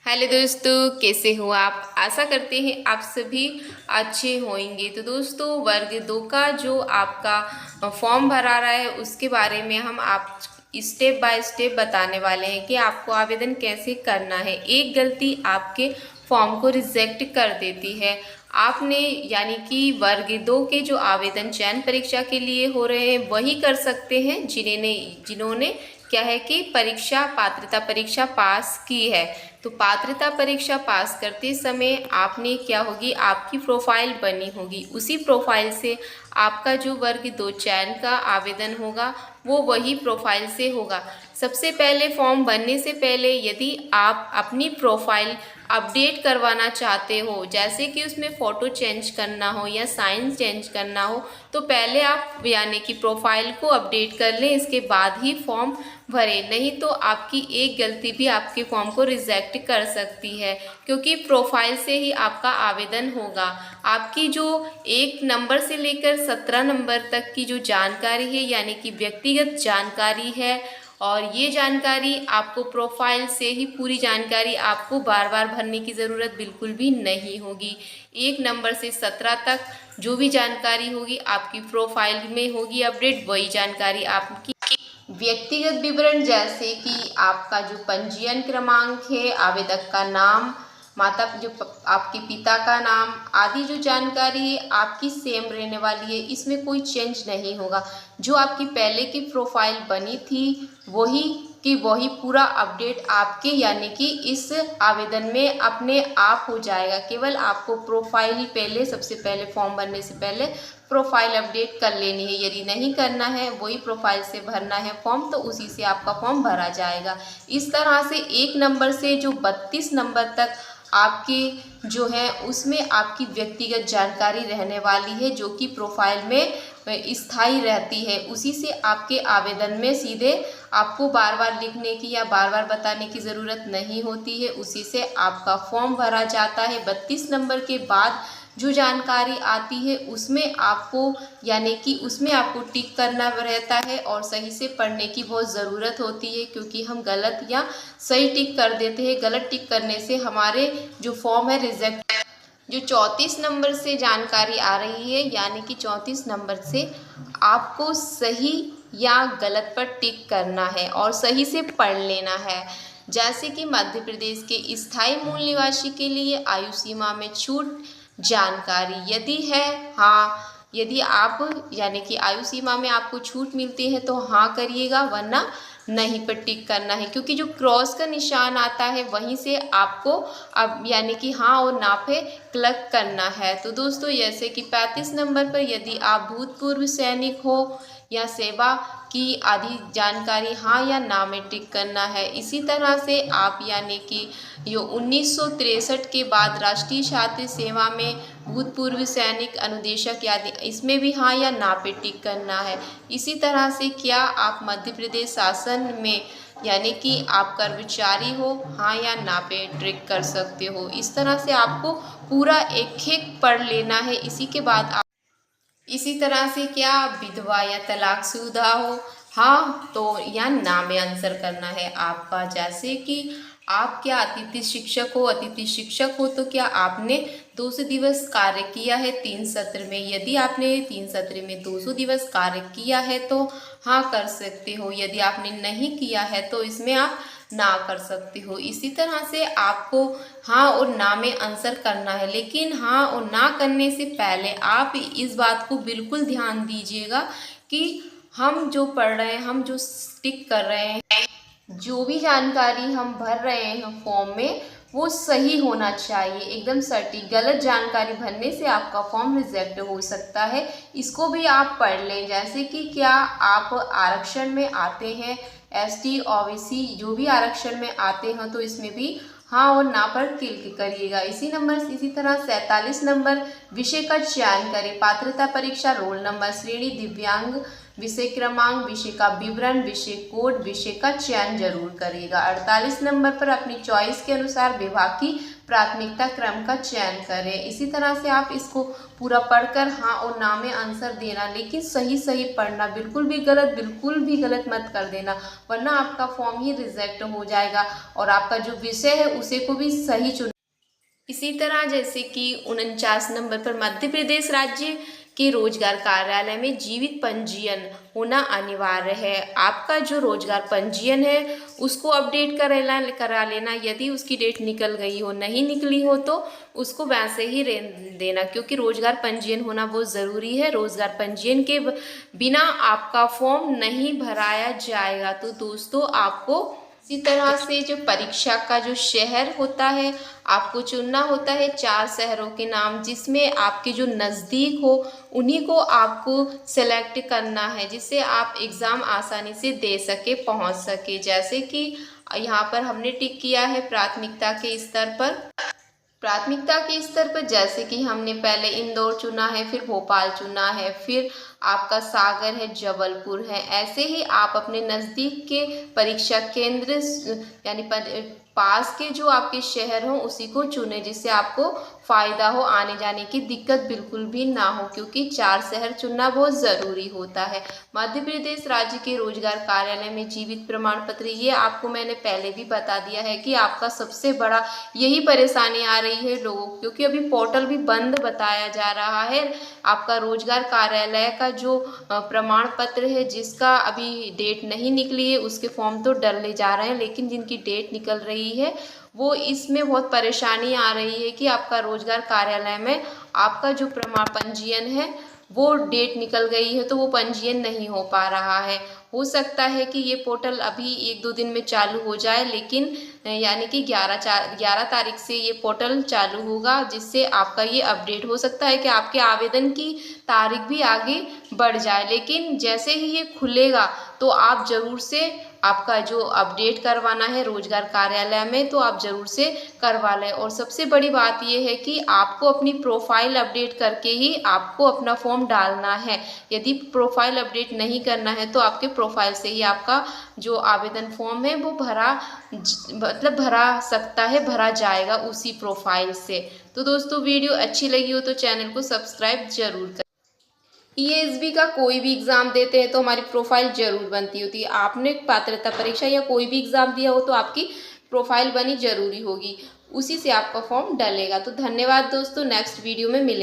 Hello दोस्तों, कैसे हो आप। आशा करते हैं आप सभी अच्छे होंगे। तो दोस्तों, वर्ग 2 का जो आपका फॉर्म भरा रहा है उसके बारे में हम आप स्टेप बाय स्टेप बताने वाले हैं कि आपको आवेदन कैसे करना है। एक गलती आपके फॉर्म को रिजेक्ट कर देती है। आपने यानी कि वर्ग 2 के जो आवेदन चयन परीक्षा के लिए हो रहे हैं वही कर सकते हैं जिन्होंने क्या है कि पात्रता परीक्षा पास की है। तो पात्रता परीक्षा पास करते समय आपने क्या होगी, आपकी प्रोफाइल बनी होगी। उसी प्रोफाइल से आपका जो वर्ग 2 चयन का आवेदन होगा वो वही प्रोफाइल से होगा। सबसे पहले फॉर्म भरने से पहले यदि आप अपनी प्रोफाइल अपडेट करवाना चाहते हो, जैसे कि उसमें फ़ोटो चेंज करना हो या साइन चेंज करना हो, तो पहले आप यानी कि प्रोफाइल को अपडेट कर लें, इसके बाद ही फॉर्म भरें। नहीं तो आपकी एक गलती भी आपके फॉर्म को रिजेक्ट कर सकती है, क्योंकि प्रोफाइल से ही आपका आवेदन होगा। आपकी जो 1 नंबर से लेकर 17 नंबर तक की जो जानकारी है यानी कि व्यक्तिगत जानकारी है, और ये जानकारी आपको प्रोफाइल से ही पूरी जानकारी, आपको बार बार भरने की ज़रूरत बिल्कुल भी नहीं होगी। 1 नंबर से 17 तक जो भी जानकारी होगी आपकी प्रोफाइल में होगी अपडेट। वही जानकारी आपकी व्यक्तिगत विवरण, जैसे कि आपका जो पंजीयन क्रमांक है, आवेदक का नाम, आपके पिता का नाम आदि जो जानकारी है आपकी सेम रहने वाली है। इसमें कोई चेंज नहीं होगा। जो आपकी पहले की प्रोफाइल बनी थी वही पूरा अपडेट आपके यानी कि इस आवेदन में अपने आप हो जाएगा। केवल आपको प्रोफाइल पहले सबसे पहले फॉर्म भरने से पहले प्रोफाइल अपडेट कर लेनी है। यदि नहीं करना है, वही प्रोफाइल से भरना है फॉर्म, तो उसी से आपका फॉर्म भरा जाएगा। इस तरह से 1 नंबर से जो 32 नंबर तक आपके जो है उसमें आपकी व्यक्तिगत जानकारी रहने वाली है, जो कि प्रोफाइल में स्थायी रहती है। उसी से आपके आवेदन में सीधे आपको बार बार लिखने की या बार बार बताने की ज़रूरत नहीं होती है। उसी से आपका फॉर्म भरा जाता है। 32 नंबर के बाद जो जानकारी आती है उसमें आपको यानी कि उसमें आपको टिक करना रहता है, और सही से पढ़ने की बहुत ज़रूरत होती है, क्योंकि हम गलत या सही टिक कर देते हैं। गलत टिक करने से हमारे जो फॉर्म है रिजेक्ट। जो 34 नंबर से जानकारी आ रही है यानी कि 34 नंबर से आपको सही या गलत पर टिक करना है और सही से पढ़ लेना है। जैसे कि मध्य प्रदेश के स्थायी मूल निवासी के लिए आयु सीमा में छूट जानकारी यदि है, हाँ, यदि आप यानी कि आयु सीमा में आपको छूट मिलती है तो हाँ करिएगा, वरना नहीं पर टिक करना है, क्योंकि जो क्रॉस का निशान आता है वहीं से आपको अब यानी कि हाँ और ना पे क्लिक करना है। तो दोस्तों, जैसे कि 35 नंबर पर यदि आप भूतपूर्व सैनिक हो या सेवा की आदि जानकारी हाँ या ना में टिक करना है। इसी तरह से आप यानी कि जो 1963 के बाद राष्ट्रीय छात्र सेवा में भूतपूर्व सैनिक अनुदेशक आदि, इसमें भी हाँ या ना पे टिक करना है। इसी तरह से क्या आप मध्य प्रदेश शासन में यानी कि आप कर्मचारी हो, हाँ या ना पे टिक कर सकते हो। इस तरह से आपको पूरा एक पढ़ लेना है। इसी तरह से क्या आप विधवा या तलाकशुदा हो, हाँ तो या ना में आंसर करना है आपका। जैसे कि आप क्या अतिथि शिक्षक हो तो क्या आपने 200 दिवस कार्य किया है 3 सत्र में। यदि आपने 3 सत्र में 200 दिवस कार्य किया है तो हाँ कर सकते हो। यदि आपने नहीं किया है तो इसमें आप ना कर सकते हो। इसी तरह से आपको हाँ और ना में आंसर करना है, लेकिन हाँ और ना करने से पहले आप इस बात को बिल्कुल ध्यान दीजिएगा कि हम जो पढ़ रहे हैं, हम जो टिक कर रहे हैं, जो भी जानकारी हम भर रहे हैं फॉर्म में, वो सही होना चाहिए, एकदम सटीक। गलत जानकारी भरने से आपका फॉर्म रिजेक्ट हो सकता है। इसको भी आप पढ़ लें। जैसे कि क्या आप आरक्षण में आते हैं, एसटी ओबीसी जो भी आरक्षण में आते हैं, तो इसमें भी हाँ और ना पर क्लिक करिएगा। इसी तरह 47 नंबर विषय का चयन करें। पात्रता परीक्षा, रोल नंबर, श्रेणी, दिव्यांग, विषय क्रमांक, विषय का विवरण, विषय कोड, विषय का चयन जरूर करिएगा। 48 नंबर पर अपनी चॉइस के अनुसार विभाग की प्राथमिकता क्रम का चयन करें। इसी तरह से आप इसको पूरा पढ़कर हाँ और ना में आंसर देना, लेकिन सही सही पढ़ना, बिल्कुल भी गलत मत कर देना, वरना आपका फॉर्म ही रिजेक्ट हो जाएगा और आपका जो विषय है उसे को भी सही चुन। इसी तरह जैसे कि 49 नंबर पर मध्य प्रदेश राज्य के रोजगार कार्यालय में जीवित पंजीयन होना अनिवार्य है। आपका जो रोजगार पंजीयन है उसको अपडेट करा लेना। यदि उसकी डेट निकल गई हो, नहीं निकली हो तो उसको वैसे ही रहने देना, क्योंकि रोजगार पंजीयन होना बहुत ज़रूरी है। रोजगार पंजीयन के बिना आपका फॉर्म नहीं भराया जाएगा। तो दोस्तों आपको इसी तरह से जो परीक्षा का जो शहर होता है आपको चुनना होता है 4 शहरों के नाम, जिसमें आपके जो नज़दीक हो उन्हीं को आपको सेलेक्ट करना है, जिससे आप एग्ज़ाम आसानी से दे सके, पहुंच सके। जैसे कि यहाँ पर हमने टिक किया है प्राथमिकता के स्तर पर। प्राथमिकता के स्तर पर जैसे कि हमने पहले इंदौर चुना है, फिर भोपाल चुना है, फिर आपका सागर है, जबलपुर है। ऐसे ही आप अपने नज़दीक के परीक्षा केंद्र यानी पास के जो आपके शहर हों उसी को चुने, जिससे आपको फ़ायदा हो, आने जाने की दिक्कत बिल्कुल भी ना हो, क्योंकि 4 शहर चुनना बहुत ज़रूरी होता है। मध्य प्रदेश राज्य के रोजगार कार्यालय में जीवित प्रमाण पत्र, ये आपको मैंने पहले भी बता दिया है कि आपका सबसे बड़ा यही परेशानी आ रही है लोगों को, क्योंकि अभी पोर्टल भी बंद बताया जा रहा है। आपका रोजगार कार्यालय का जो प्रमाण पत्र है जिसका अभी डेट नहीं निकली है उसके फॉर्म तो डले जा रहे हैं, लेकिन जिनकी डेट निकल रही है वो इसमें बहुत परेशानी आ रही है कि आपका रोजगार कार्यालय में आपका जो प्रमाण पंजीयन है वो डेट निकल गई है तो वो पंजीयन नहीं हो पा रहा है। हो सकता है कि ये पोर्टल अभी 1-2 दिन में चालू हो जाए, लेकिन यानी कि 11 तारीख से ये पोर्टल चालू होगा, जिससे आपका ये अपडेट हो सकता है कि आपके आवेदन की तारीख भी आगे बढ़ जाए। लेकिन जैसे ही ये खुलेगा तो आप ज़रूर से आपका जो अपडेट करवाना है रोजगार कार्यालय में तो आप ज़रूर से करवा लें। और सबसे बड़ी बात ये है कि आपको अपनी प्रोफाइल अपडेट करके ही आपको अपना फॉर्म डालना है। यदि प्रोफाइल अपडेट नहीं करना है तो आपके प्रोफाइल से ही आपका जो आवेदन फॉर्म है वो भरा सकता है, भरा जाएगा उसी प्रोफाइल से। तो दोस्तों वीडियो अच्छी लगी हो तो चैनल को सब्सक्राइब जरूर करें। ESB का कोई भी एग्ज़ाम देते हैं तो हमारी प्रोफाइल जरूर बनती होती है। आपने पात्रता परीक्षा या कोई भी एग्ज़ाम दिया हो तो आपकी प्रोफाइल बनी जरूरी होगी, उसी से आपका फॉर्म डलेगा। तो धन्यवाद दोस्तों, नेक्स्ट वीडियो में मिलेंगे।